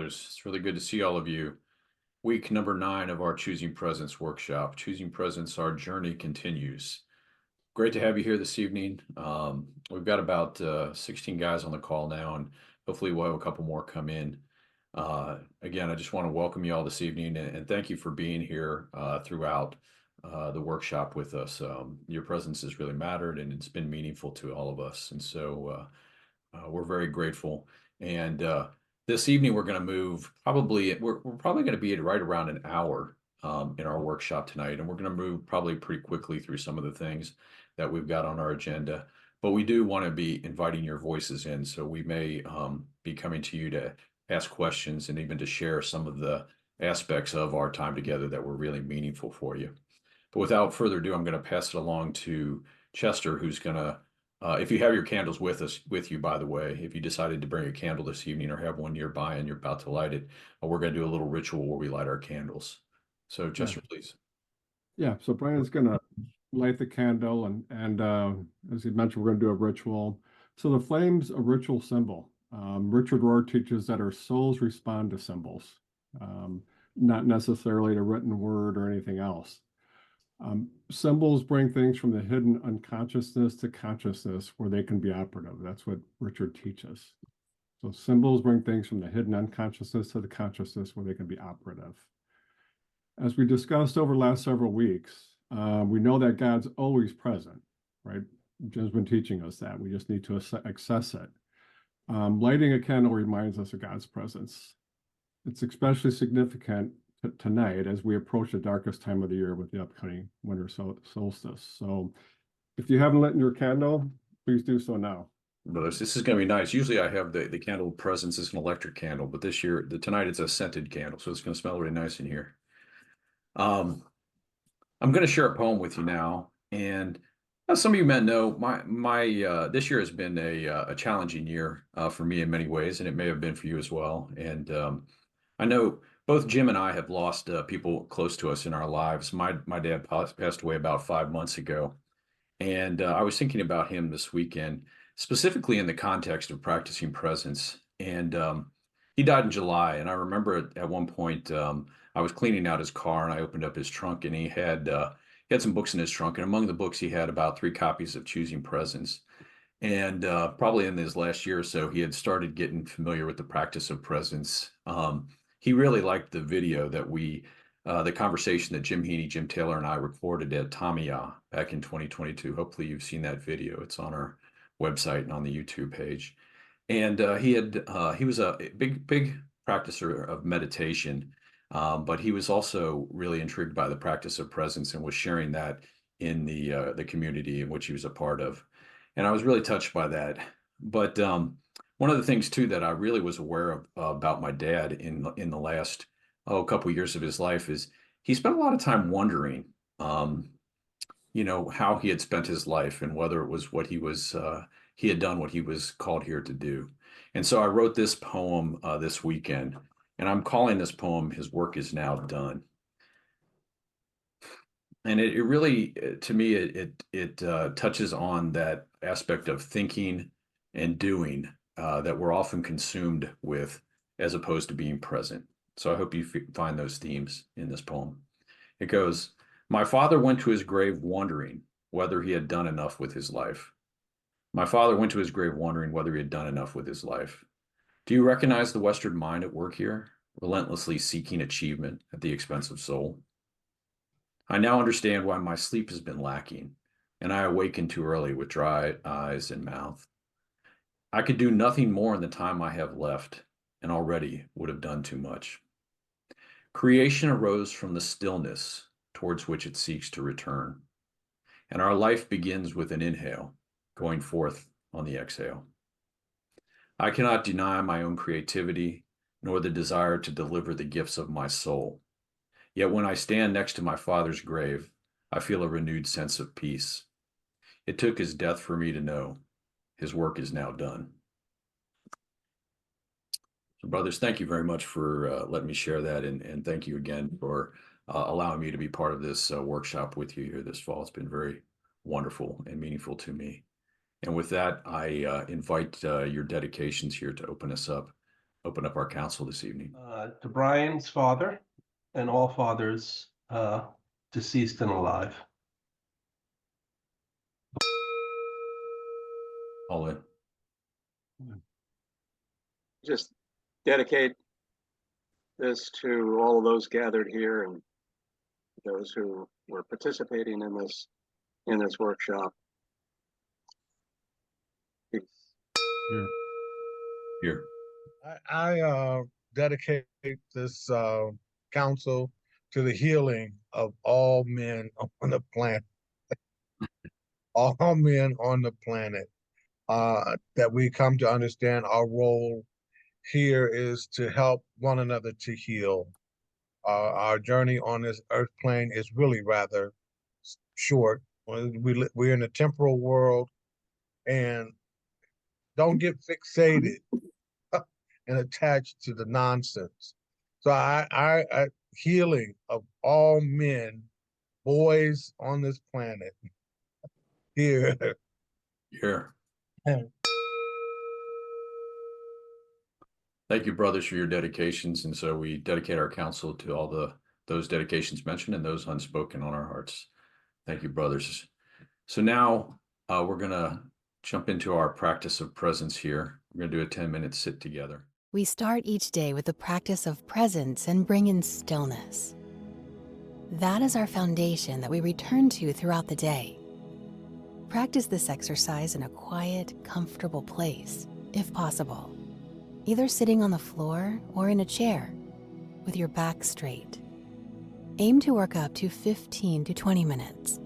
brothers. It's really good to see all of you. Week number 9 of our Choosing Presence workshop. Choosing Presence, our journey continues. Great to have you here this evening. We've got about 16 guys on the call now, and hopefully we'll have a couple more come in. Again, I just want to welcome you all this evening and thank you for being here throughout the workshop with us. Your presence has really mattered and it's been meaningful to all of us. And so we're very grateful. And this evening, we're going to move we're probably going to be at right around an hour in our workshop tonight. And we're going to move probably pretty quickly through some of the things that we've got on our agenda. But we do want to be inviting your voices in. So we may be coming to you to ask questions and even to share some of the aspects of our time together that were really meaningful for you. But without further ado, I'm going to pass it along to Chester, who's going to if you have your candles with you, by the way, if you decided to bring a candle this evening or have one nearby and you're about to light it, we're going to do a little ritual where we light our candles. So Chester, please. Yeah, so Brian's going to light the candle and as he mentioned, we're going to do a ritual. So the flame's a ritual symbol. Richard Rohr teaches that our souls respond to symbols, not necessarily to written word or anything else. Symbols bring things from the hidden unconsciousness to consciousness where they can be operative. That's what Richard teaches. So symbols bring things from the hidden unconsciousness to the consciousness where they can be operative. As we discussed over the last several weeks, we know that God's always present, right? Jim's been teaching us that. We just need to access it. Lighting a candle reminds us of God's presence. It's especially significant tonight as we approach the darkest time of the year with the upcoming winter solstice. So if you haven't lit your candle, please do so now. Brothers, this is going to be nice. Usually I have the candle presence is an electric candle, but tonight it's a scented candle, so it's going to smell really nice in here. I'm going to share a poem with you now, and as some of you men know, my this year has been a challenging year for me in many ways, and it may have been for you as well. And I know both Jim and I have lost people close to us in our lives. My dad passed away about 5 months ago, and I was thinking about him this weekend, specifically in the context of practicing presence. And he died in July, and I remember at one point I was cleaning out his car, and I opened up his trunk, and he had some books in his trunk, and among the books he had about 3 copies of Choosing Presence. And probably in his last year or so, he had started getting familiar with the practice of presence. He really liked the video that the conversation that Jim Heaney, Jim Taylor, and I recorded at Tamiya back in 2022. Hopefully you've seen that video. It's on our website and on the YouTube page. And he was a big practicer of meditation, but he was also really intrigued by the practice of presence and was sharing that in the community in which he was a part of. And I was really touched by that. But one of the things too that I really was aware of about my dad in the last couple of years of his life is he spent a lot of time wondering, how he had spent his life and whether it was what he had done what he was called here to do. And so I wrote this poem this weekend, and I'm calling this poem "His Work Is Now Done." And it really, to me, it touches on that aspect of thinking and doing that we're often consumed with as opposed to being present. So I hope you find those themes in this poem. It goes, "My father went to his grave wondering whether he had done enough with his life. My father went to his grave wondering whether he had done enough with his life. Do you recognize the Western mind at work here, relentlessly seeking achievement at the expense of soul? I now understand why my sleep has been lacking, and I awaken too early with dry eyes and mouth. I could do nothing more in the time I have left, and already would have done too much. Creation arose from the stillness towards which it seeks to return, and our life begins with an inhale, going forth on the exhale. I cannot deny my own creativity, nor the desire to deliver the gifts of my soul. Yet when I stand next to my father's grave, I feel a renewed sense of peace. It took his death for me to know his work is now done." So brothers, thank you very much for letting me share that. And thank you again for allowing me to be part of this workshop with you here this fall. It's been very wonderful and meaningful to me. And with that, I invite your dedications here to open us up open up our council this evening. To Brian's father and all fathers, deceased and alive. All in. Just dedicate this to all of those gathered here and those who were participating in this workshop. Peace. Here. Here. I dedicate this council to the healing of all men on the planet. All men on the planet. That we come to understand our role here is to help one another to heal. Our journey on this earth plane is really rather short. We're in a temporal world, and don't get fixated and attached to the nonsense. So I healing of all men, boys on this planet here. Here. Thank you, brothers, for your dedications. And so we dedicate our council to all those dedications mentioned and those unspoken on our hearts. Thank you, brothers. So now we're going to jump into our practice of presence here. We're going to do a 10-minute sit together. We start each day with the practice of presence and bring in stillness. That is our foundation that we return to throughout the day. Practice this exercise in a quiet, comfortable place, if possible. Either sitting on the floor or in a chair with your back straight. Aim to work up to 15 to 20 minutes.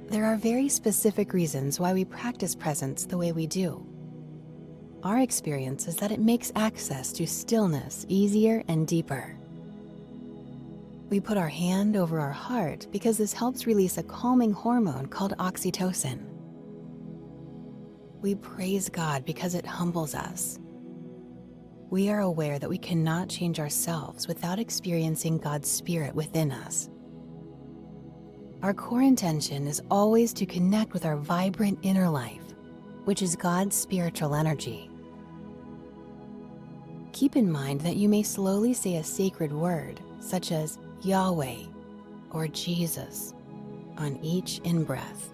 There are very specific reasons why we practice presence the way we do. Our experience is that it makes access to stillness easier and deeper. We put our hand over our heart because this helps release a calming hormone called oxytocin. We praise God because it humbles us. We are aware that we cannot change ourselves without experiencing God's Spirit within us. Our core intention is always to connect with our vibrant inner life, which is God's spiritual energy. Keep in mind that you may slowly say a sacred word, such as Yahweh or Jesus, on each in-breath,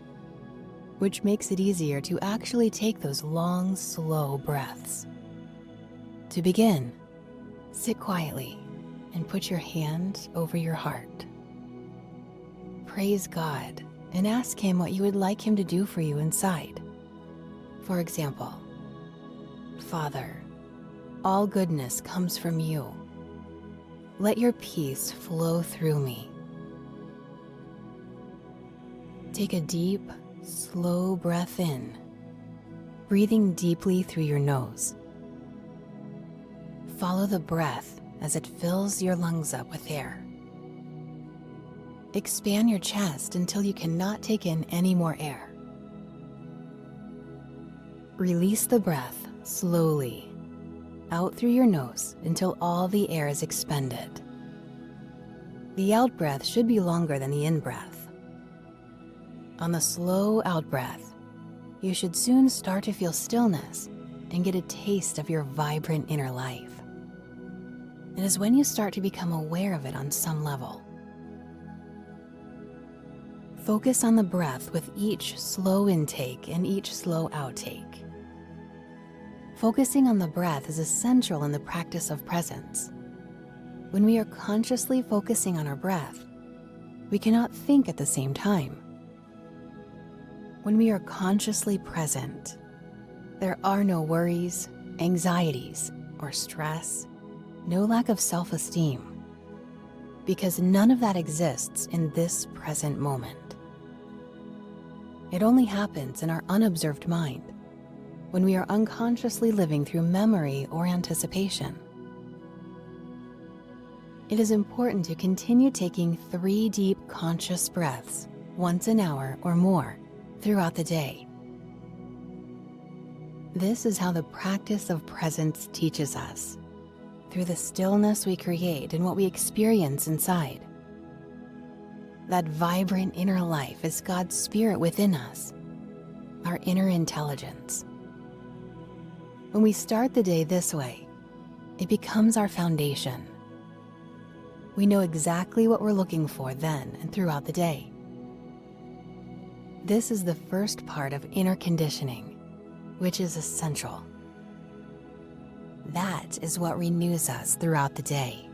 which makes it easier to actually take those long, slow breaths. To begin, sit quietly and put your hand over your heart. Praise God and ask Him what you would like Him to do for you inside. For example, Father, all goodness comes from you. Let your peace flow through me. Take a deep, slow breath in, breathing deeply through your nose. Follow the breath as it fills your lungs up with air. Expand your chest until you cannot take in any more air. Release the breath slowly out through your nose until all the air is expended. The out breath should be longer than the in breath. On the slow out breath, you should soon start to feel stillness and get a taste of your vibrant inner life. It is when you start to become aware of it on some level. Focus on the breath with each slow intake and each slow outtake. Focusing on the breath is essential in the practice of presence. When we are consciously focusing on our breath, we cannot think at the same time. When we are consciously present, there are no worries, anxieties, or stress, no lack of self-esteem, because none of that exists in this present moment. It only happens in our unobserved mind, when we are unconsciously living through memory or anticipation. It is important to continue taking 3 deep conscious breaths once an hour or more throughout the day. This is how the practice of presence teaches us, through the stillness we create and what we experience inside. That vibrant inner life is God's Spirit within us, our inner intelligence. When we start the day this way, it becomes our foundation. We know exactly what we're looking for then and throughout the day. This is the first part of inner conditioning, which is essential. That is what renews us throughout the day.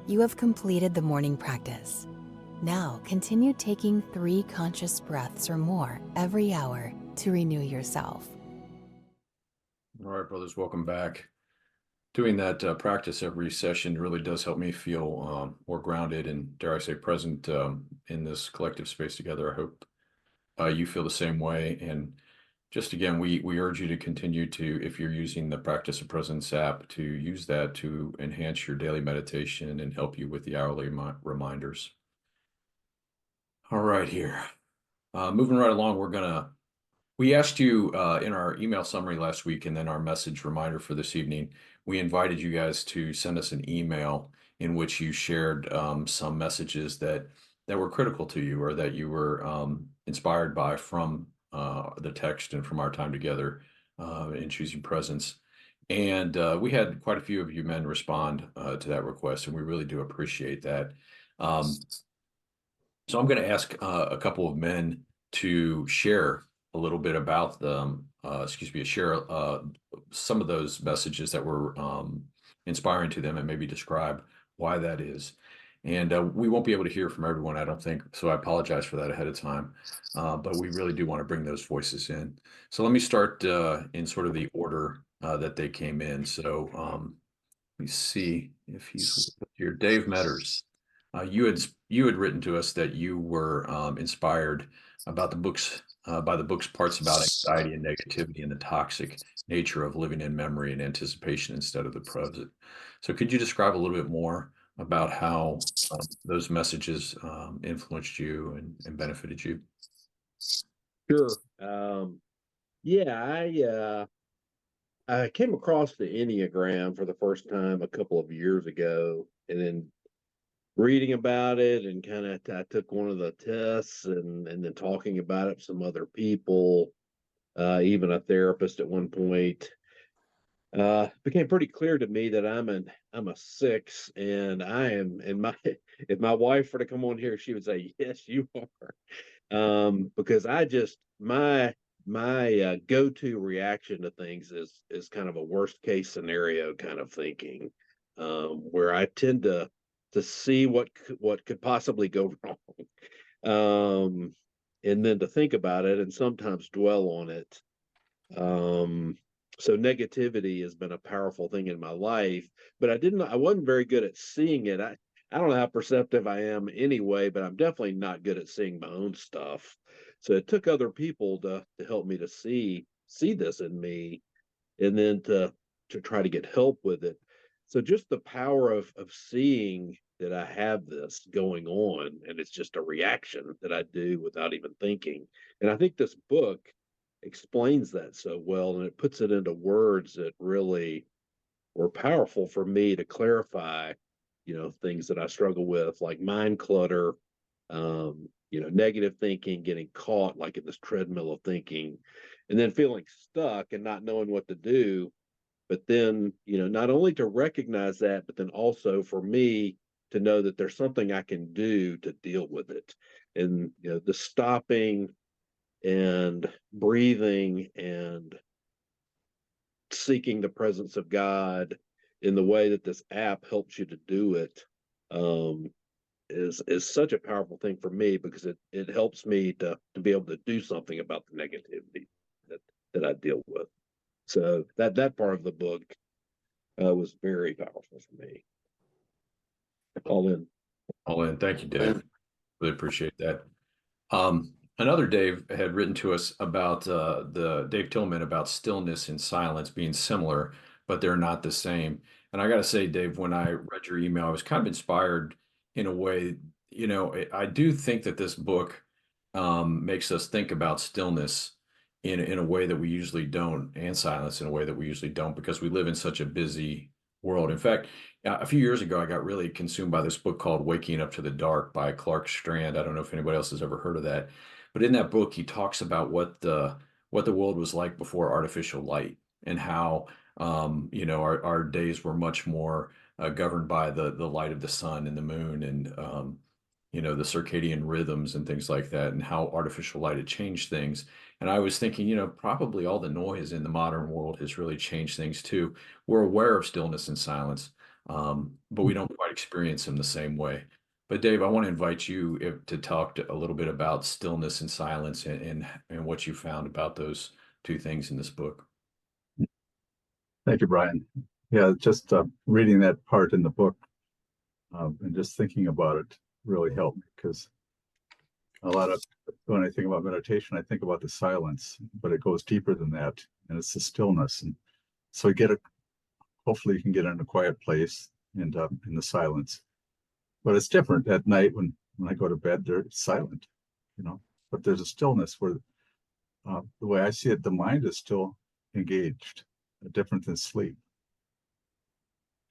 You have completed the morning practice. Now continue taking 3 conscious breaths or more every hour to renew yourself. All right, brothers, welcome back. Doing that practice every session really does help me feel more grounded and, dare I say, present in this collective space together. I hope you feel the same way. And just again, we urge you to continue to, if you're using the Practice of Presence app, to use that to enhance your daily meditation and help you with the hourly reminders. All right, here. Moving right along, we asked you in our email summary last week and then our message reminder for this evening, we invited you guys to send us an email in which you shared some messages that were critical to you or that you were inspired by from the text and from our time together in choosing presence. And we had quite a few of you men respond to that request, and we really do appreciate that. So I'm going to ask a couple of men to share a little bit about them, share some of those messages that were inspiring to them and maybe describe why that is. And we won't be able to hear from everyone, I don't think, so I apologize for that ahead of time. But we really do want to bring those voices in. So let me start in sort of the order that they came in. So let me see if he's here. Dave Metters. You had written to us that you were inspired about the books by the book's parts about anxiety and negativity and the toxic nature of living in memory and anticipation instead of the present. So could you describe a little bit more about how those messages influenced you and benefited you? Sure. I came across the Enneagram for the first time a couple of years ago, and then reading about it and kind of I took one of the tests and then talking about it with some other people, even a therapist at one point. Became pretty clear to me that I'm a 6, and I am. And my if my wife were to come on here, she would say, "Yes, you are," because my go-to reaction to things is kind of a worst case scenario kind of thinking, where I tend to see what could possibly go wrong, and then to think about it and sometimes dwell on it. So negativity has been a powerful thing in my life, but I wasn't very good at seeing it. I don't know how perceptive I am anyway, but I'm definitely not good at seeing my own stuff. So it took other people to help me to see this in me, and then to try to get help with it. So just the power of seeing that I have this going on, and it's just a reaction that I do without even thinking. And I think this book explains that so well, and it puts it into words that really were powerful for me to clarify, things that I struggle with, like mind clutter, negative thinking, getting caught like in this treadmill of thinking, and then feeling stuck and not knowing what to do. But then, not only to recognize that, but then also for me to know that there's something I can do to deal with it. And, the stopping and breathing and seeking the presence of God in the way that this app helps you to do it, is such a powerful thing for me, because it helps me to be able to do something about the negativity that I deal with. So that part of the book was very powerful for me. All in. Thank you, Dave. Really appreciate that. Another Dave had written to us about the Dave Tillman about stillness and silence being similar, but they're not the same. And I got to say, Dave, when I read your email, I was kind of inspired in a way. I do think that this book makes us think about stillness in a way that we usually don't, and silence in a way that we usually don't, because we live in such a busy world. In fact, a few years ago, I got really consumed by this book called Waking Up to the Dark by Clark Strand. I don't know if anybody else has ever heard of that, but in that book, he talks about what the world was like before artificial light, and how our days were much more governed by the light of the sun and the moon, and the circadian rhythms and things like that, and how artificial light had changed things. And I was thinking, probably all the noise in the modern world has really changed things too. We're aware of stillness and silence, but we don't quite experience them the same way. But Dave, I want to invite you to talk a little bit about stillness and silence and what you found about those two things in this book. Thank you, Brian. Yeah, just reading that part in the book and just thinking about it really helped me, because when I think about meditation, I think about the silence, but it goes deeper than that, and it's the stillness. And so hopefully you can get in a quiet place and in the silence. But it's different at night when I go to bed, it's silent, but there's a stillness where the way I see it, the mind is still engaged, different than sleep.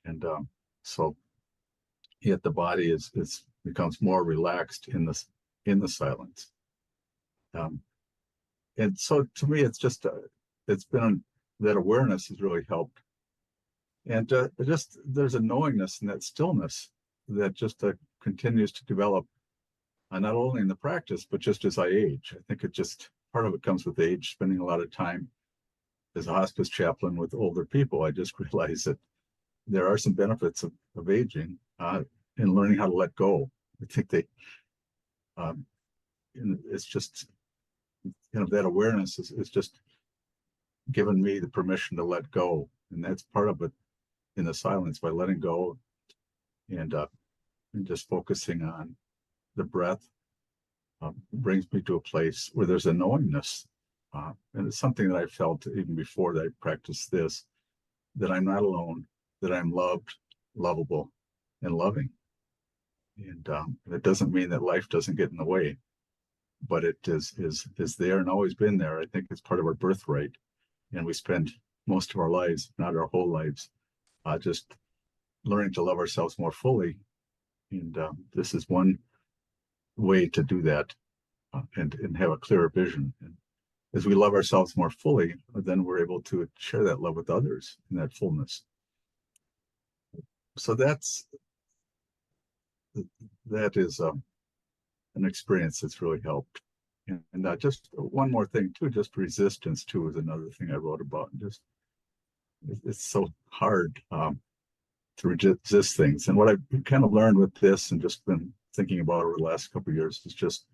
And so yet the body becomes more relaxed in the silence. And so to me, it's just that awareness has really helped. And there's a knowingness in that stillness that just continues to develop, not only in the practice, but just as I age. I think part of it comes with age, spending a lot of time as a hospice chaplain with older people. I just realized that there are some benefits of aging in learning how to let go. I think it's just, that awareness is just given me the permission to let go. And that's part of it in the silence, by letting go and just focusing on the breath brings me to a place where there's a knowingness. And it's something that I felt even before that I practiced this, that I'm not alone, that I'm loved, lovable, and loving. And it doesn't mean that life doesn't get in the way, but it is there and always been there. I think it's part of our birthright. And we spend most of our lives, not our whole lives, just learning to love ourselves more fully. And this is one way to do that and have a clearer vision. And as we love ourselves more fully, then we're able to share that love with others in that fullness. So that is an experience that's really helped. And just one more thing too, just resistance too is another thing I wrote about. And just it's so hard to resist things. And what I've kind of learned with this and just been thinking about over the last couple of years is just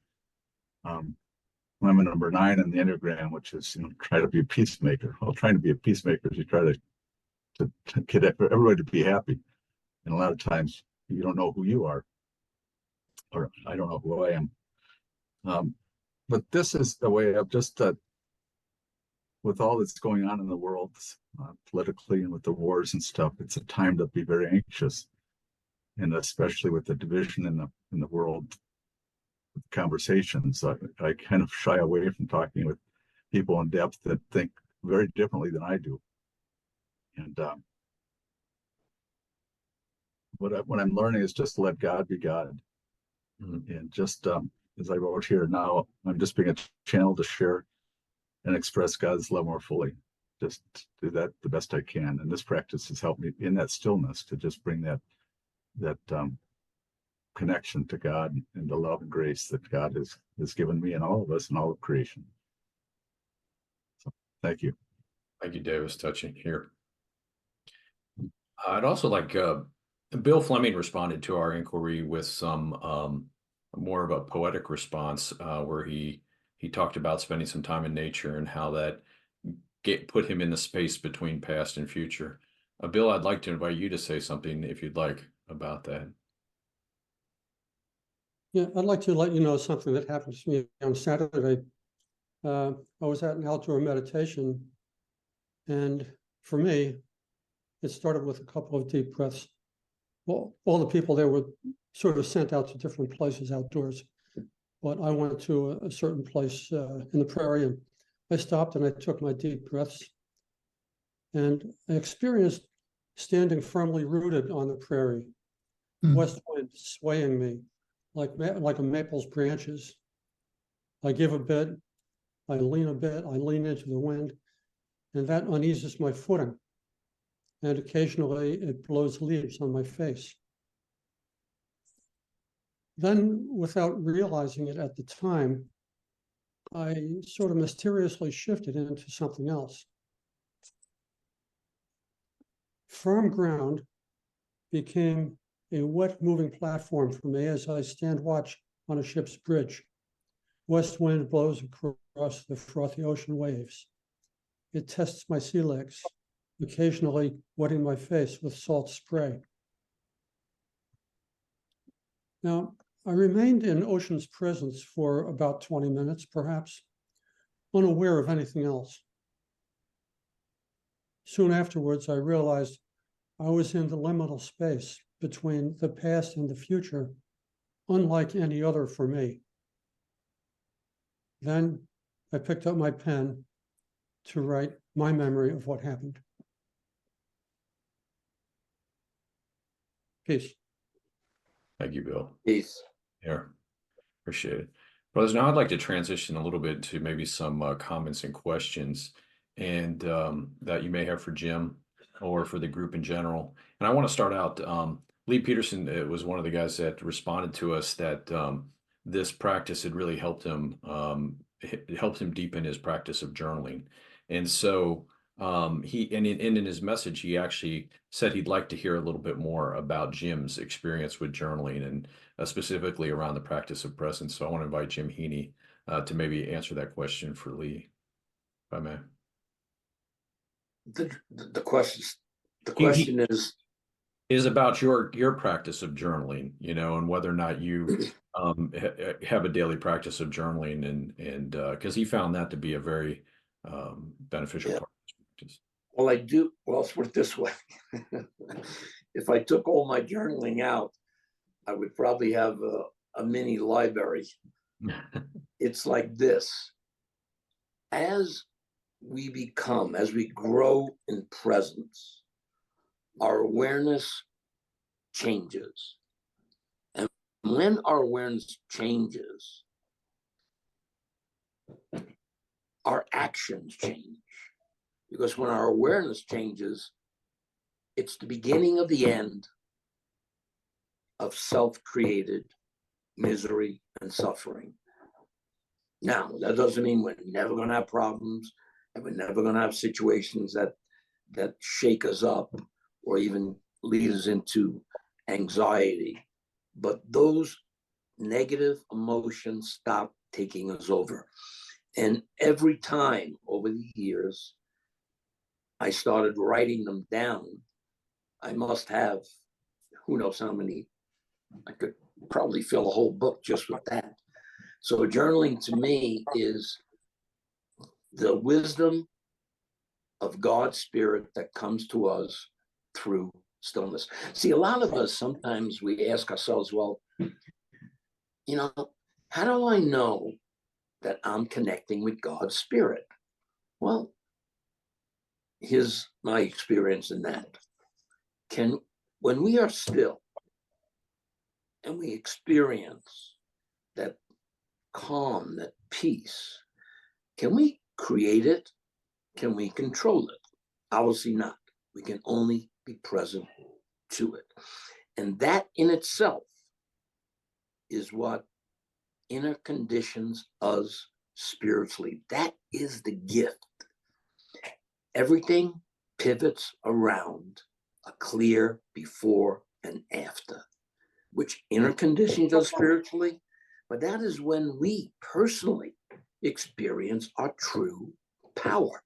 I'm a number 9 in the Enneagram, which is try to be a peacemaker. Well, trying to be a peacemaker is you try to get everybody to be happy, and a lot of times you don't know who you are, or I don't know who I am. But this is the way of just with all that's going on in the world politically and with the wars and stuff, it's a time to be very anxious, and especially with the division in the world conversations. I kind of shy away from talking with people in depth that think very differently than I do. And what I'm learning is just to let God be God. And just as I wrote here, now I'm just being a channel to share and express God's love more fully. Just do that the best I can. And this practice has helped me in that stillness to just bring that connection to God and the love and grace that God has given me and all of us and all of creation. So thank you. Thank you, Dave. It's touching here. I'd also like Bill Fleming responded to our inquiry with some more of a poetic response where he talked about spending some time in nature and how that put him in the space between past and future. Bill, I'd like to invite you to say something if you'd like about that. Yeah, I'd like to let you know something that happened to me on Saturday. I was at an outdoor meditation, and for me, it started with a couple of deep breaths. Well, all the people there were sort of sent out to different places outdoors, but I went to a certain place in the prairie, and I stopped and I took my deep breaths, and I experienced standing firmly rooted on the prairie, west wind swaying me like a maple's branches. I give a bit, I lean a bit, I lean into the wind, and that uneases my footing. And occasionally it blows leaves on my face. Then, without realizing it at the time, I sort of mysteriously shifted into something else. Firm ground, became a wet moving platform for me as I stand watch on a ship's bridge. West wind blows across the frothy ocean waves. It tests my sea legs, occasionally wetting my face with salt spray. Now, I remained in ocean's presence for about 20 minutes, perhaps, unaware of anything else. Soon afterwards, I realized I was in the liminal space between the past and the future, unlike any other for me. Then I picked up my pen to write my memory of what happened. Peace. Thank you, Bill. Peace. Yeah, appreciate it. Brothers, now I'd like to transition a little bit to maybe some comments and questions and that you may have for Jim or for the group in general. And I want to start out, Lee Peterson was one of the guys that responded to us that this practice had really helped him deepen his practice of journaling. And so in his message, he actually said he'd like to hear a little bit more about Jim's experience with journaling and specifically around the practice of presence. So I want to invite Jim Heaney to maybe answer that question for Lee, if I may. The question is about your practice of journaling, and whether or not you have a daily practice of journaling, and because he found that to be a very beneficial part of his practice. Well, I do. Well, let's put it this way. If I took all my journaling out, I would probably have a mini library. It's like this. As we grow in presence, our awareness changes. And when our awareness changes, our actions change. Because when our awareness changes, it's the beginning of the end of self-created misery and suffering. Now, that doesn't mean we're never going to have problems and we're never going to have situations that shake us up or even lead us into anxiety. But those negative emotions stop taking us over. And every time over the years, I started writing them down. I must have, who knows how many, I could probably fill a whole book just with that. So journaling to me is the wisdom of God's Spirit that comes to us through stillness. See, a lot of us, sometimes we ask ourselves, well, how do I know that I'm connecting with God's Spirit? Well, here's my experience in that. When we are still and we experience that calm, that peace, can we create it? Can we control it? Obviously not. We can only be present to it. And that in itself is what inner conditions us spiritually. That is the gift. Everything pivots around a clear before and after, which inner conditions us spiritually, but that is when we personally experience our true power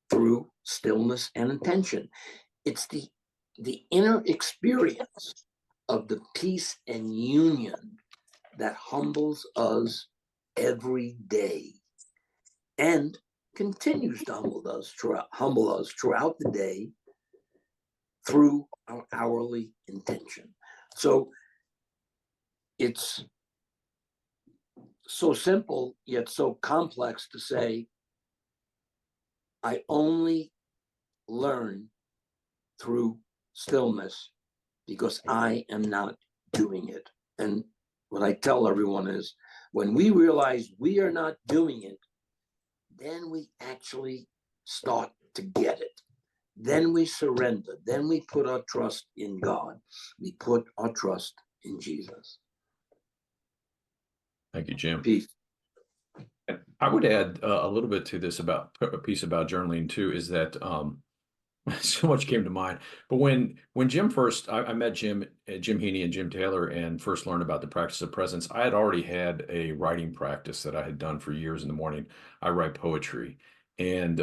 through stillness and intention. It's the inner experience of the peace and union that humbles us every day and continues to humble us throughout the day through our hourly intention. So it's so simple yet so complex to say, I only learn through stillness because I am not doing it. And what I tell everyone is, when we realize we are not doing it, then we actually start to get it. Then we surrender. Then we put our trust in God. We put our trust in Jesus. Thank you, Jim. Peace. I would add a little bit to this about a piece about journaling too, is that So much came to mind. But when Jim first, I met Jim, Jim Heaney and Jim Taylor, and first learned about the practice of presence. I had already had a writing practice that I had done for years in the morning. I write poetry, and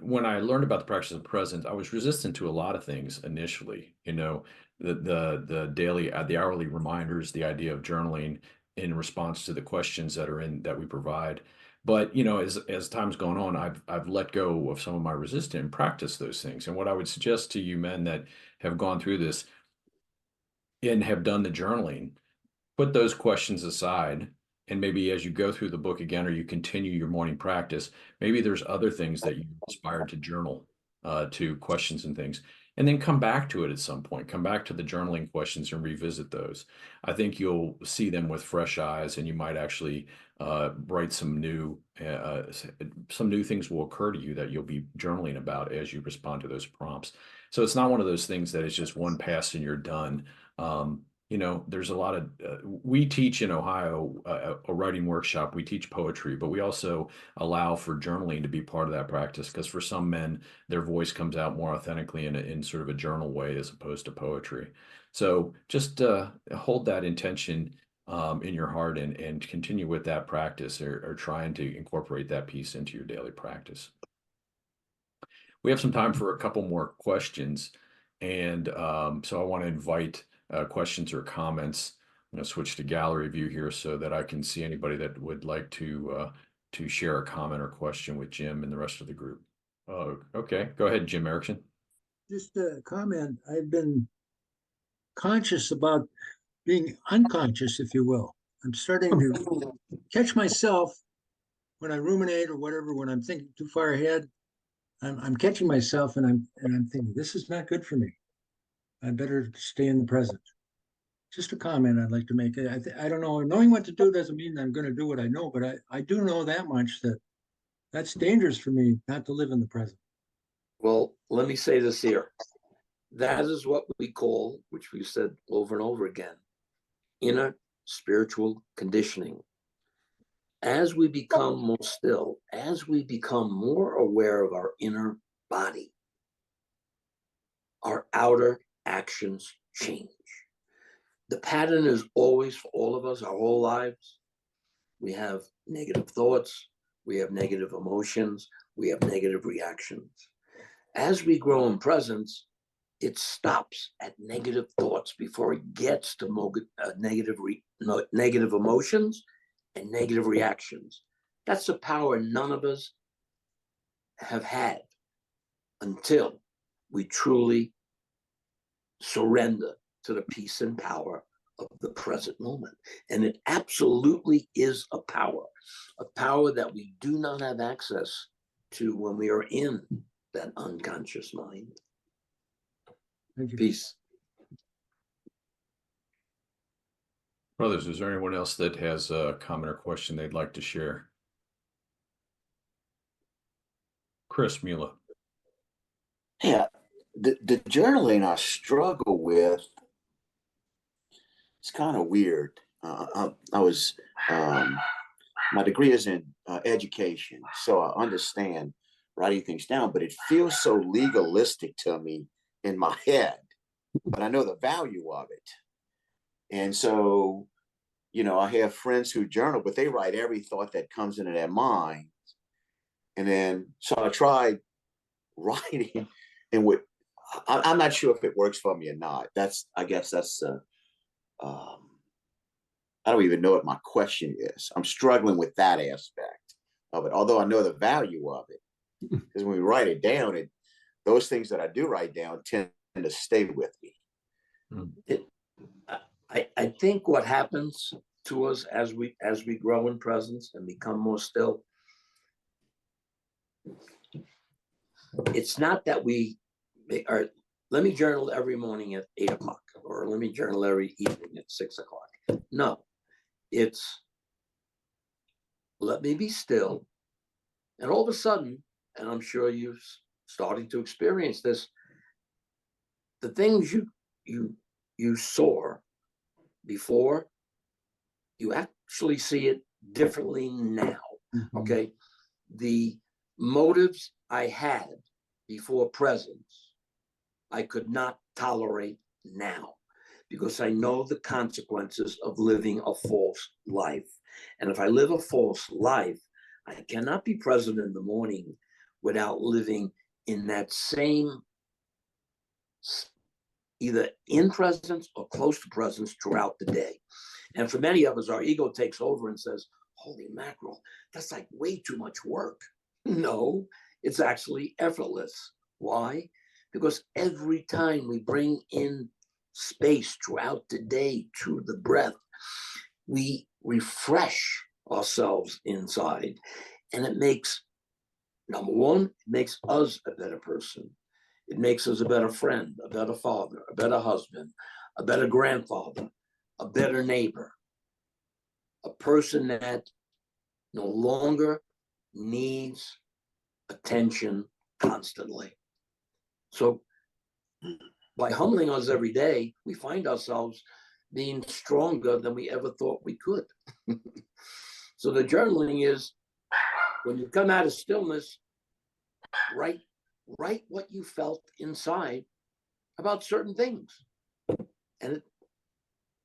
when I learned about the practice of presence, I was resistant to a lot of things initially. You know, the daily, the hourly reminders, the idea of journaling in response to the questions that we provide. But you know, as time's gone on, I've let go of some of my resistance and practice those things. And what I would suggest to you men that have gone through this and have done the journaling, put those questions aside. And maybe as you go through the book again, or you continue your morning practice, maybe there's other things that you aspire to journal, to questions and things, and then come back to it at some point. Come back to the journaling questions and revisit those. I think you'll see them with fresh eyes, and you might actually write some new things will occur to you that you'll be journaling about as you respond to those prompts. So it's not one of those things that is just one pass and you're done. You know, there's a lot of, we teach in Ohio a writing workshop. We teach poetry, but we also allow for journaling to be part of that practice, because for some men, their voice comes out more authentically in sort of a journal way as opposed to poetry. So just hold that intention in your heart and continue with that practice, or trying to incorporate that piece into your daily practice. We have some time for a couple more questions. And so I want to invite questions or comments. I'm going to switch to gallery view here so that I can see anybody that would like to share a comment or question with Jim and the rest of the group. Okay, go ahead, Jim Erickson. Just a comment. I've been conscious about being unconscious, if you will. I'm starting to catch myself when I ruminate or whatever, when I'm thinking too far ahead. I'm catching myself, and I'm thinking, this is not good for me. I better stay in the present. Just a comment I'd like to make. I don't know. Knowing what to do doesn't mean I'm going to do what I know, but I do know that much, that that's dangerous for me not to live in the present. Well, let me say this here. That is what we call, which we've said over and over again, inner spiritual conditioning. As we become more still, as we become more aware of our inner body, our outer actions change. The pattern is always, for all of us, our whole lives, we have negative thoughts, we have negative emotions, we have negative reactions. As we grow in presence, it stops at negative thoughts before it gets to negative emotions and negative reactions. That's a power none of us have had until we truly surrender to the peace and power of the present moment. And it absolutely is a power that we do not have access to when we are in that unconscious mind. Thank you. Peace. Brothers, is there anyone else that has a comment or question they'd like to share? Chris Mula. Yeah, the journaling I struggle with, it's kind of weird. I was, my degree is in education, so I understand writing things down, but it feels so legalistic to me in my head, but I know the value of it. And so, you know, I have friends who journal, but they write every thought that comes into their mind. And then, so I tried writing, and I'm not sure if it works for me or not. I guess that's, I don't even know what my question is. I'm struggling with that aspect of it, although I know the value of it. Because when we write it down, those things that I do write down tend to stay with me. I think what happens to us as we grow in presence and become more still, it's not that we are, let me journal every morning at 8 o'clock, or let me journal every evening at 6 o'clock. No, it's let me be still. And all of a sudden, and I'm sure you're starting to experience this, the things you saw before, you actually see it differently now. Okay, the motives I had before presence, I could not tolerate now, because I know the consequences of living a false life. And if I live a false life, I cannot be present in the morning without living in that same, either in presence or close to presence throughout the day. And for many of us, our ego takes over and says, holy mackerel, that's like way too much work. No, it's actually effortless. Why? Because every time we bring in space throughout the day through the breath, we refresh ourselves inside. And it makes, number one, it makes us a better person. It makes us a better friend, a better father, a better husband, a better grandfather, a better neighbor, a person that no longer needs attention constantly. So by humbling us every day, we find ourselves being stronger than we ever thought we could. So the journaling is, when you come out of stillness, write what you felt inside about certain things. And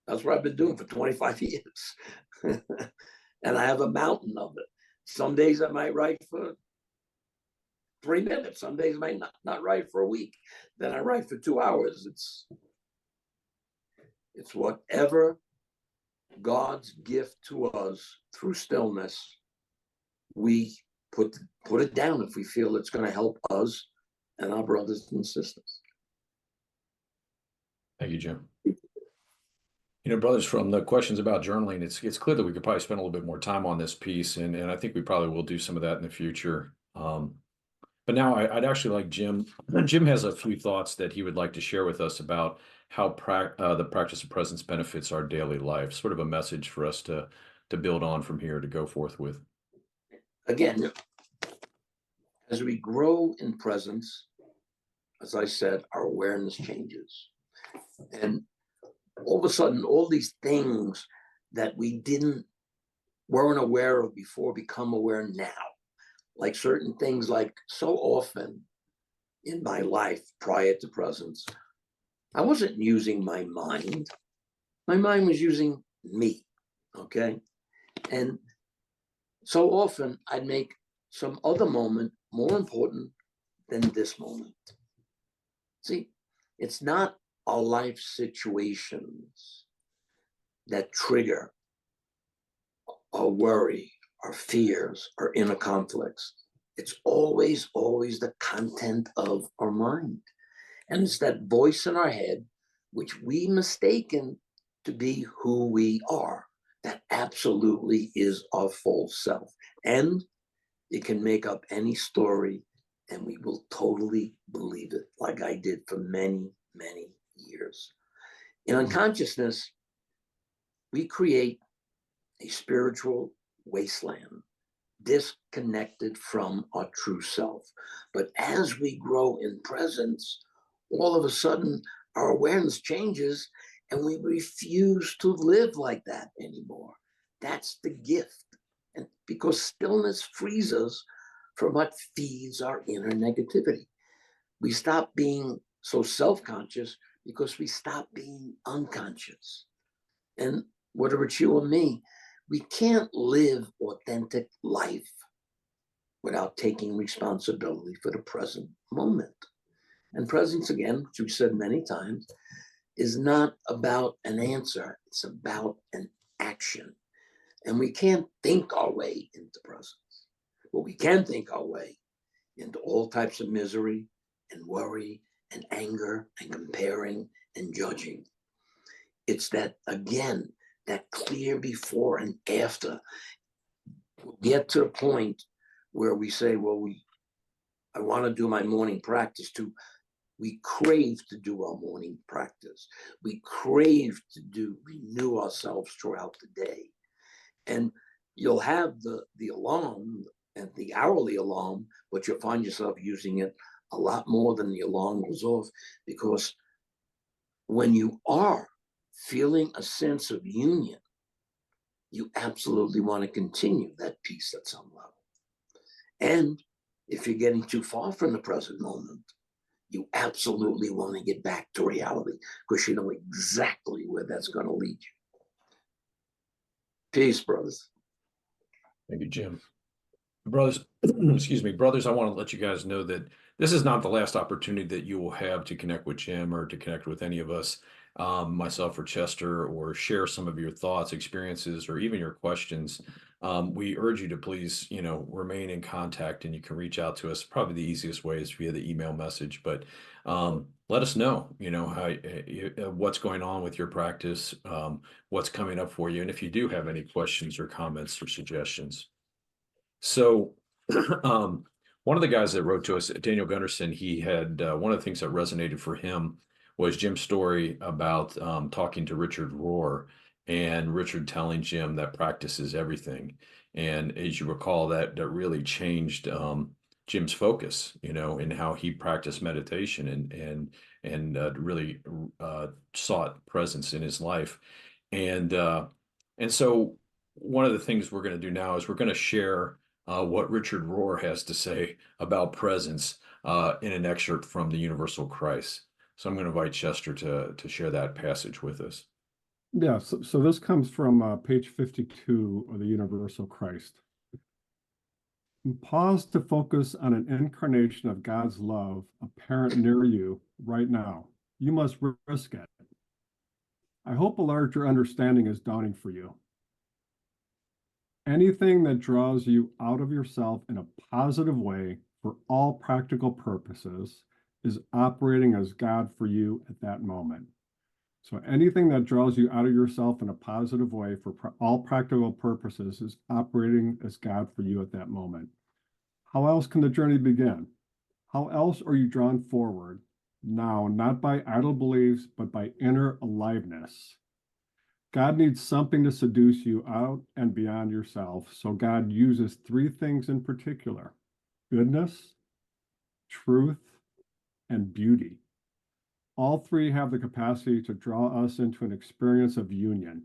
that's what I've been doing for 25 years. And I have a mountain of it. Some days I might write for 3 minutes. Some days I might not write for a week. Then I write for 2 hours. It's whatever God's gift to us through stillness, we put it down if we feel it's going to help us and our brothers and sisters. Thank you, Jim. You know, brothers, from the questions about journaling, it's clear that we could probably spend a little bit more time on this piece, and I think we probably will do some of that in the future. But now I'd actually like Jim. Jim has a few thoughts that he would like to share with us about how the practice of presence benefits our daily life. Sort of a message for us to build on from here, to go forth with. Again, as we grow in presence, as I said, our awareness changes. And all of a sudden, all these things that we weren't aware of before become aware now. Like certain things, like so often in my life prior to presence, I wasn't using my mind. My mind was using me, okay? And so often I'd make some other moment more important than this moment. See, it's not our life situations that trigger our worry, our fears, our inner conflicts. It's always the content of our mind. And it's that voice in our head, which we mistaken to be who we are. That absolutely is our false self. And it can make up any story, and we will totally believe it, like I did for many, many years. In unconsciousness, we create a spiritual wasteland, disconnected from our true self. But as we grow in presence, all of a sudden our awareness changes, and we refuse to live like that anymore. That's the gift. And because stillness frees us from what feeds our inner negativity. We stop being so self-conscious because we stop being unconscious. And whether it's you or me, we can't live authentic life without taking responsibility for the present moment. And presence, again, which we've said many times, is not about an answer. It's about an action. And we can't think our way into presence. But we can think our way into all types of misery and worry and anger and comparing and judging. It's that, again, that clear before and after. We'll get to the point where we say, well, I want to do my morning practice too. We crave to do our morning practice. We crave to renew ourselves throughout the day. And you'll have the alarm and the hourly alarm, but you'll find yourself using it a lot more than the alarm goes off, because when you are feeling a sense of union, you absolutely want to continue that peace at some level. And If you're getting too far from the present moment, you absolutely want to get back to reality because you know exactly where that's going to lead you. Peace, brothers. Thank you, Jim. Brothers, excuse me, brothers, I want to let you guys know that this is not the last opportunity that you will have to connect with Jim or to connect with any of us, myself or Chester, or share some of your thoughts, experiences, or even your questions. We urge you to please, remain in contact, and you can reach out to us. Probably the easiest way is via the email message, but let us know, how what's going on with your practice, what's coming up for you, and if you do have any questions or comments or suggestions. So one of the guys that wrote to us, Daniel Gunderson, he had one of the things that resonated for him was Jim's story about talking to Richard Rohr, and Richard telling Jim that practice is everything. And as you recall, that really changed Jim's focus, in how he practiced meditation and really sought presence in his life. And so one of the things we're going to do now is we're going to share what Richard Rohr has to say about presence in an excerpt from the Universal Christ. So I'm going to invite Chester to share that passage with us. Yeah, so this comes from page 52 of the Universal Christ. Pause to focus on an incarnation of God's love apparent near you right now. You must risk it. I hope a larger understanding is dawning for you. Anything that draws you out of yourself in a positive way for all practical purposes is operating as God for you at that moment. So anything that draws you out of yourself in a positive way for all practical purposes is operating as God for you at that moment. How else can the journey begin? How else are you drawn forward now, not by idle beliefs, but by inner aliveness? God needs something to seduce you out and beyond yourself. So God uses three things in particular: goodness, truth, and beauty. All three have the capacity to draw us into an experience of union.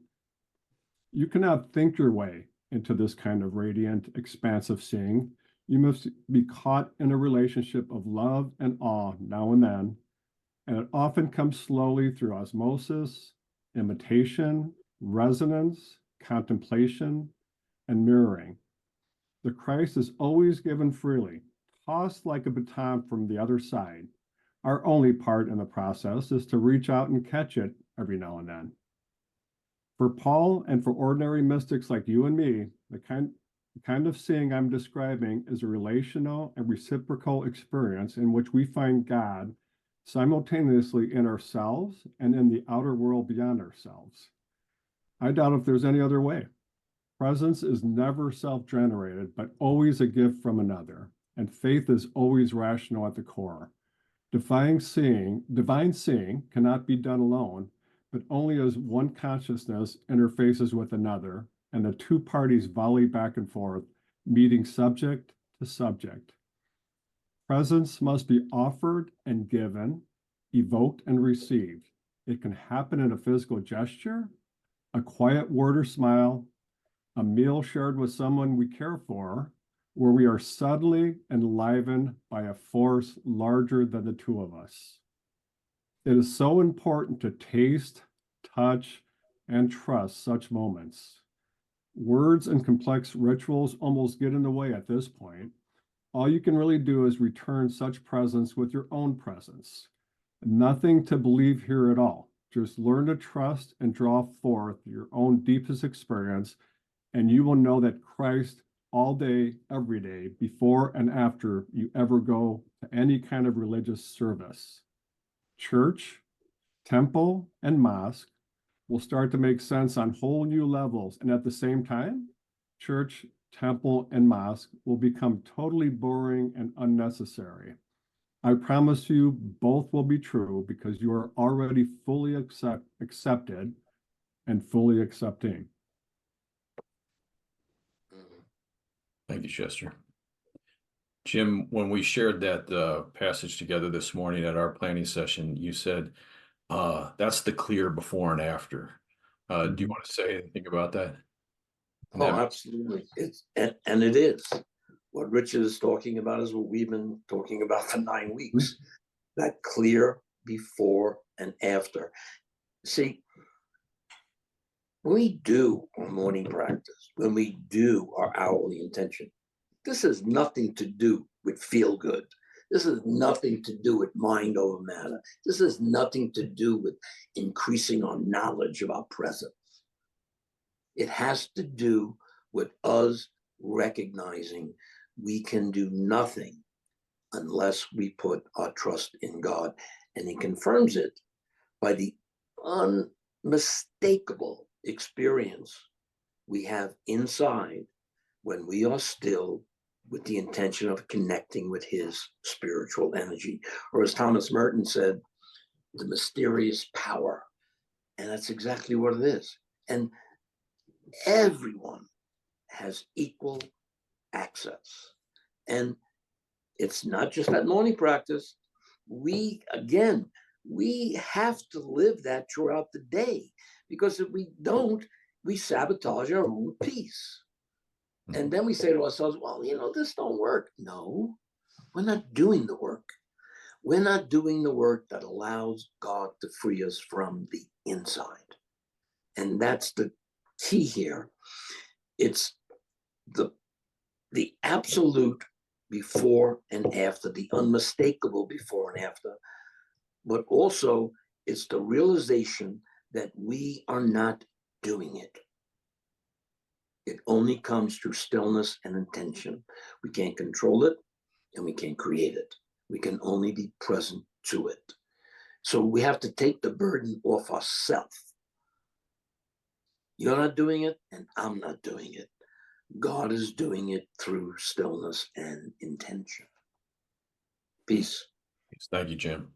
You cannot think your way into this kind of radiant, expansive seeing. You must be caught in a relationship of love and awe now and then, and it often comes slowly through osmosis, imitation, resonance, contemplation, and mirroring. The Christ is always given freely, tossed like a baton from the other side. Our only part in the process is to reach out and catch it every now and then. For Paul and for ordinary mystics like you and me, the kind of seeing I'm describing is a relational and reciprocal experience in which we find God simultaneously in ourselves and in the outer world beyond ourselves. I doubt if there's any other way. Presence is never self-generated, but always a gift from another, and faith is always rational at the core. Divine seeing cannot be done alone, but only as one consciousness interfaces with another, and the two parties volley back and forth, meeting subject to subject. Presence must be offered and given, evoked and received. It can happen in a physical gesture, a quiet word or smile, a meal shared with someone we care for, where we are suddenly enlivened by a force larger than the two of us. It is so important to taste, touch, and trust such moments. Words and complex rituals almost get in the way at this point. All you can really do is return such presence with your own presence. Nothing to believe here at all. Just learn to trust and draw forth your own deepest experience, and you will know that Christ all day, every day, before and after you ever go to any kind of religious service. Church, temple, and mosque will start to make sense on whole new levels, and at the same time, church, temple, and mosque will become totally boring and unnecessary. I promise you both will be true because you are already fully accepted and fully accepting. Thank you, Chester. Jim, when we shared that passage together this morning at our planning session, you said, that's the clear before and after. Do you want to say anything about that? Oh, absolutely. And it is. What Rich is talking about is what we've been talking about for 9 weeks. That clear before and after. See, when we do our morning practice, when we do our hourly intention, this has nothing to do with feel good. This has nothing to do with mind over matter. This has nothing to do with increasing our knowledge of our presence. It has to do with us recognizing we can do nothing unless we put our trust in God. And he confirms it by the unmistakable experience we have inside when we are still with the intention of connecting with his spiritual energy. Or as Thomas Merton said, the mysterious power. And that's exactly what it is. And everyone has equal access. And it's not just that morning practice. We have to live that throughout the day, because if we don't, we sabotage our own peace. And then we say to ourselves, well, this don't work. No, we're not doing the work. We're not doing the work that allows God to free us from the inside. And that's the key here. It's the absolute before and after, the unmistakable before and after, but also it's the realization that we are not doing it. It only comes through stillness and intention. We can't control it and we can't create it. We can only be present to it. So we have to take the burden off ourselves. You're not doing it and I'm not doing it. God is doing it through stillness and intention. Peace. Thank you, Jim.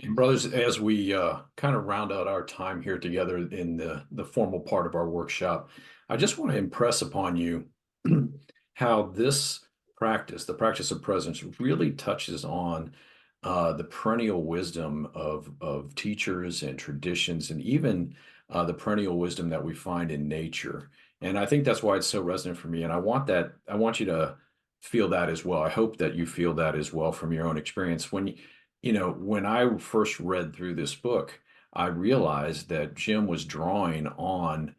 And brothers, as we kind of round out our time here together in the formal part of our workshop, I just want to impress upon you how this practice, the practice of presence, really touches on the perennial wisdom of teachers and traditions, and even the perennial wisdom that we find in nature. And I think that's why it's so resonant for me. And I want you to feel that as well. I hope that you feel that as well from your own experience. When I first read through this book, I realized that Jim was drawing on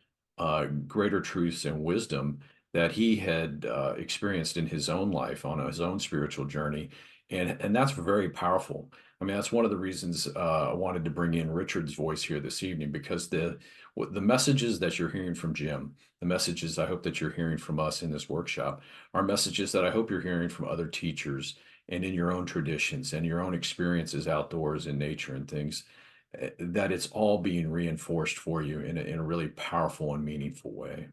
greater truths and wisdom that he had experienced in his own life, on his own spiritual journey. And that's very powerful. I mean, that's one of the reasons I wanted to bring in Richard's voice here this evening, because the messages that you're hearing from Jim, the messages I hope that you're hearing from us in this workshop, are messages that I hope you're hearing from other teachers and in your own traditions and your own experiences outdoors in nature and things, that it's all being reinforced for you in a really powerful and meaningful way.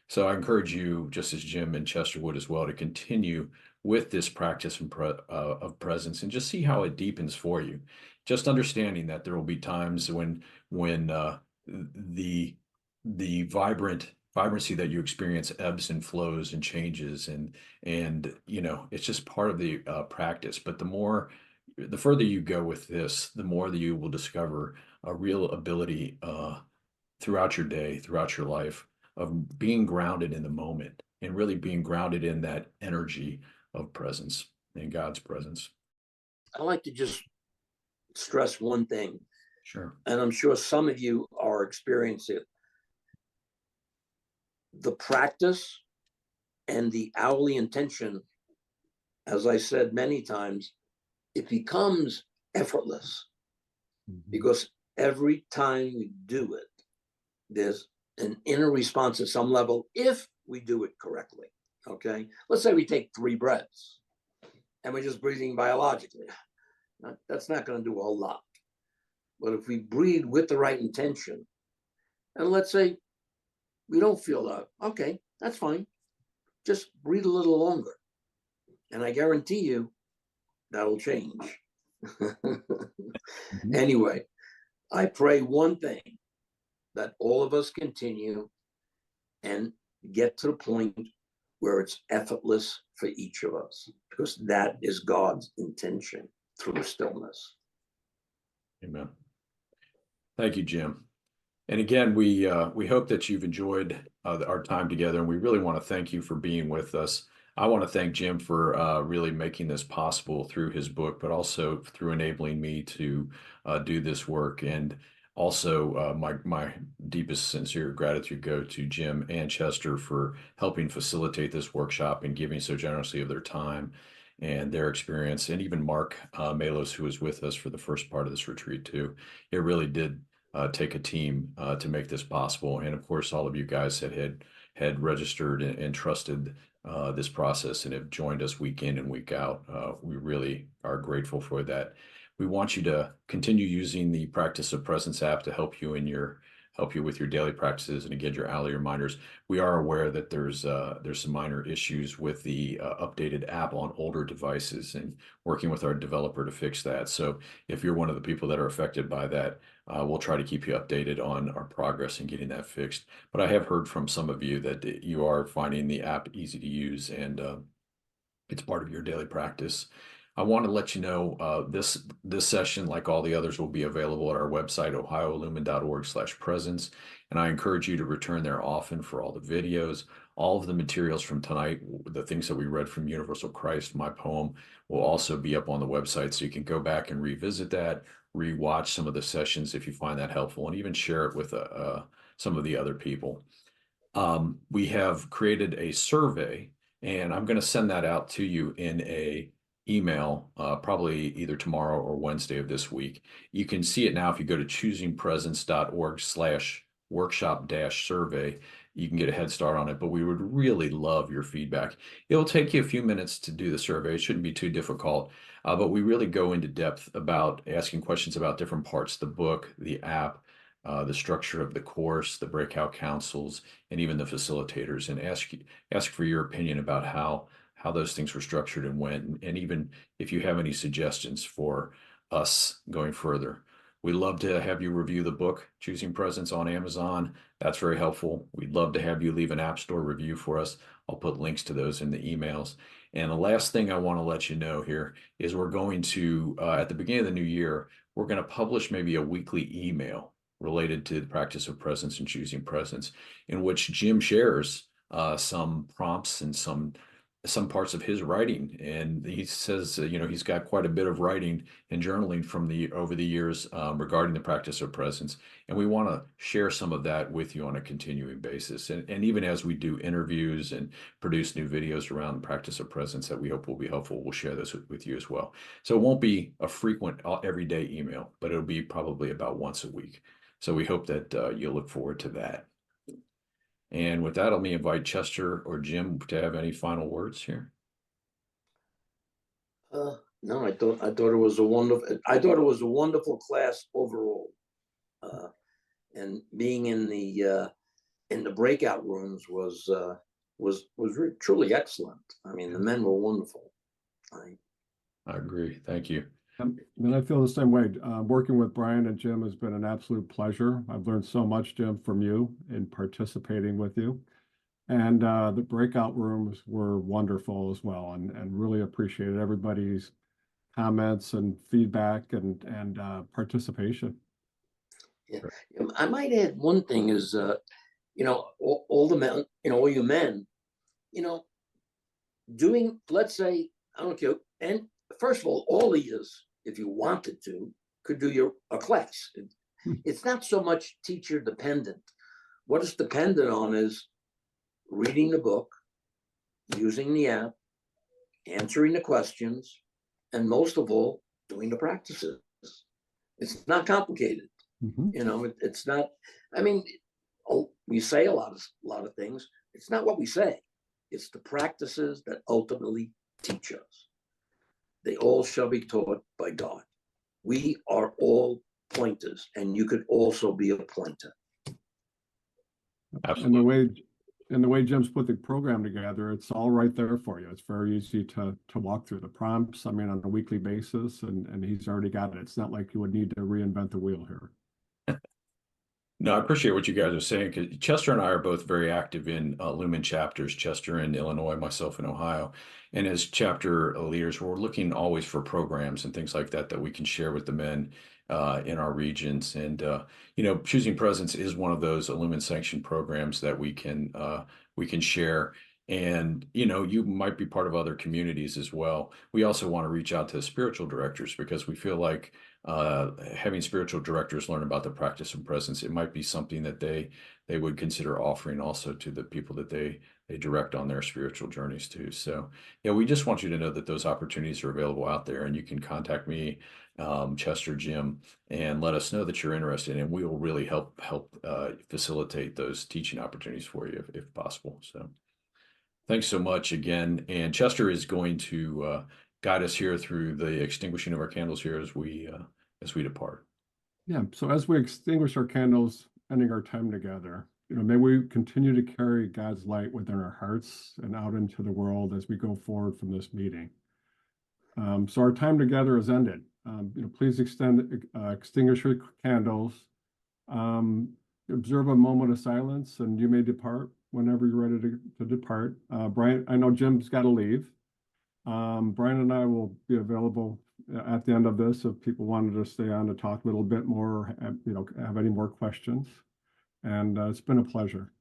So I encourage you, just as Jim and Chester would as well, to continue with this practice of presence and just see how it deepens for you. Just understanding that there will be times when the vibrancy that you experience ebbs and flows and changes, and it's just part of the practice. But the further you go with this, the more that you will discover a real ability throughout your day, throughout your life, of being grounded in the moment and really being grounded in that energy of presence, in God's presence. I like to just stress one thing. Sure. And I'm sure some of you are experiencing it. The practice and the hourly intention, as I said many times, it becomes effortless, because every time we do it, there's an inner response at some level if we do it correctly. Okay, let's say we take 3 breaths and we're just breathing biologically. That's not going to do a whole lot. But if we breathe with the right intention, and let's say we don't feel that, okay, that's fine. Just breathe a little longer. And I guarantee you that'll change. Anyway, I pray one thing, that all of us continue and get to the point where it's effortless for each of us, because that is God's intention through stillness. Amen. Thank you, Jim. And again, we hope that you've enjoyed our time together, and we really want to thank you for being with us. I want to thank Jim for really making this possible through his book, but also through enabling me to do this work. And also, my deepest sincere gratitude go to Jim and Chester for helping facilitate this workshop and giving so generously of their time and their experience, and even Mark Malos, who was with us for the first part of this retreat too. It really did take a team to make this possible, and of course, all of you guys that had registered and trusted this process and have joined us week in and week out. We really are grateful for that. We want you to continue using the Practice of Presence app to help you with your daily practices and again your hourly reminders. We are aware that there's some minor issues with the updated app on older devices, and working with our developer to fix that. So if you're one of the people that are affected by that, we'll try to keep you updated on our progress in getting that fixed. But I have heard from some of you that you are finding the app easy to use, and it's part of your daily practice. I want to let you know this session, like all the others, will be available at our website, ohioillumin.org/presence. And I encourage you to return there often for all the videos. All of the materials from tonight, the things that we read from Universal Christ, my poem, will also be up on the website. So you can go back and revisit that, rewatch some of the sessions if you find that helpful, and even share it with some of the other people. We have created a survey, and I'm going to send that out to you in a email probably either tomorrow or Wednesday of this week. You can see it now if you go to choosingpresence.org/workshop-survey. You can get a head start on it, but we would really love your feedback. It'll take you a few minutes to do the survey. It shouldn't be too difficult, but we really go into depth about asking questions about different parts, the book, the app, the structure of the course, the breakout councils, and even the facilitators, and ask for your opinion about how those things were structured and went, and even if you have any suggestions for us going further. We'd love to have you review the book, Choosing Presence, on Amazon. That's very helpful. We'd love to have you leave an App Store review for us. I'll put links to those in the emails. And the last thing I want to let you know here is we're going to, at the beginning of the new year, we're going to publish maybe a weekly email related to the Practice of Presence and Choosing Presence, in which Jim shares some prompts and some parts of his writing. And he says, he's got quite a bit of writing and journaling from over the years regarding the Practice of Presence. And we want to share some of that with you on a continuing basis. And even as we do interviews and produce new videos around the Practice of Presence that we hope will be helpful, we'll share those with you as well. So it won't be a frequent everyday email, but it'll be probably about once a week. So we hope that you'll look forward to that. And with that, let me invite Chester or Jim to have any final words here. No, I thought it was a wonderful class overall, and being in the breakout rooms was truly excellent. I mean, the men were wonderful. I agree. Thank you. And I feel the same way. Working with Brian and Jim has been an absolute pleasure. I've learned so much, Jim, from you in participating with you. And the breakout rooms were wonderful as well, and really appreciated everybody's comments and feedback and participation. Yeah. I might add one thing is, all the men, all you men, doing, let's say, I don't care, and first of all of you, if you wanted to, could do a class. It's not so much teacher dependent. What it's dependent on is reading the book, using the app, answering the questions, and most of all, doing the practices. It's not complicated. It's not, we say a lot of things. It's not what we say. It's the practices that ultimately teach us. They all shall be taught by God. We are all pointers, and you could also be a pointer. Absolutely. And the way Jim's put the program together, it's all right there for you. It's very easy to walk through the prompts, on a weekly basis, and he's already got it. It's not like you would need to reinvent the wheel here. No, I appreciate what you guys are saying, because Chester and I are both very active in Lumen chapters, Chester in Illinois, myself in Ohio. And as chapter leaders, we're looking always for programs and things like that we can share with the men in our regions. And, Choosing Presence is one of those Lumen sanctioned programs that we can share. And, you know, you might be part of other communities as well. We also want to reach out to spiritual directors because we feel like having spiritual directors learn about the practice of presence, it might be something that they would consider offering also to the people that they direct on their spiritual journeys too. So yeah, we just want you to know that those opportunities are available out there, and you can contact me, Chester, Jim, and let us know that you're interested, and we will really help facilitate those teaching opportunities for you if possible. So thanks so much again. And Chester is going to guide us here through the extinguishing of our candles here as we depart. Yeah, so as we extinguish our candles, ending our time together, you know, may we continue to carry God's light within our hearts and out into the world as we go forward from this meeting. So our time together is ended. You know, please extinguish your candles. Observe a moment of silence, and you may depart whenever you're ready to depart. Brian, I know Jim's got to leave. Brian and I will be available at the end of this if people wanted to stay on to talk a little bit more, or have any more questions. And it's been a pleasure.